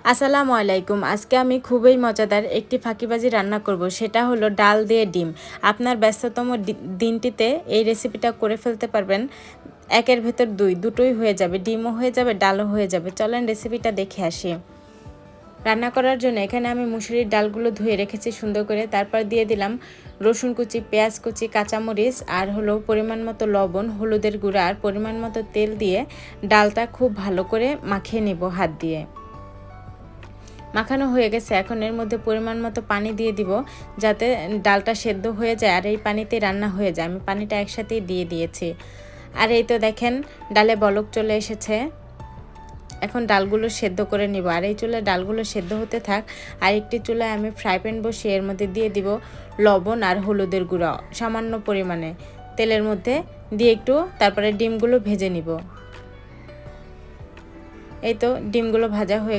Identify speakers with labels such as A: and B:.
A: আসসালামু আলাইকুম। আজকে আমি খুবই মজাদার একটি ফাঁকিবাজি রান্না করব, সেটা হলো ডাল দিয়ে ডিম। আপনার ব্যস্ততম দিনটিতে এই রেসিপিটা করে ফেলতে পারবেন। একের ভেতর দুই, দুটোই হয়ে যাবে, ডিমও হয়ে যাবে, ডালও হয়ে যাবে। চলেন রেসিপিটা দেখে আসি। রান্না করার জন্য এখানে আমি মুসুরির ডালগুলো ধুয়ে রেখেছি সুন্দর করে। তারপর দিয়ে দিলাম রসুন কুচি, পেঁয়াজ কুচি, কাঁচামরিচ আর হলো পরিমাণ মতো লবণ, হলুদের গুঁড়া আর পরিমাণ মতো তেল দিয়ে ডালটা খুব ভালো করে মাখিয়ে নেব হাত দিয়ে। মাখানো হয়ে গেছে, এখন এর মধ্যে পরিমাণ মতো পানি দিয়ে দিব যাতে ডালটা সেদ্ধ হয়ে যায় আর এই পানিতে রান্না হয়ে যায়। আমি পানিটা একসাথেই দিয়ে দিয়েছি। আর এই তো দেখেন ডালে বলক চলে এসেছে। এখন ডালগুলো সেদ্ধ করে নিব। আর এই চুলায় ডালগুলো সেদ্ধ হতে থাক। আর একটি চুলায় আমি ফ্রাই প্যান বসিয়ে এর মধ্যে দিয়ে দিব লবণ আর হলুদের গুঁড়া সামান্য পরিমাণে তেলের মধ্যে দিয়ে একটু তারপরে ডিমগুলো ভেজে নিব। এই তো ডিমগুলো ভাজা হয়ে গেছে।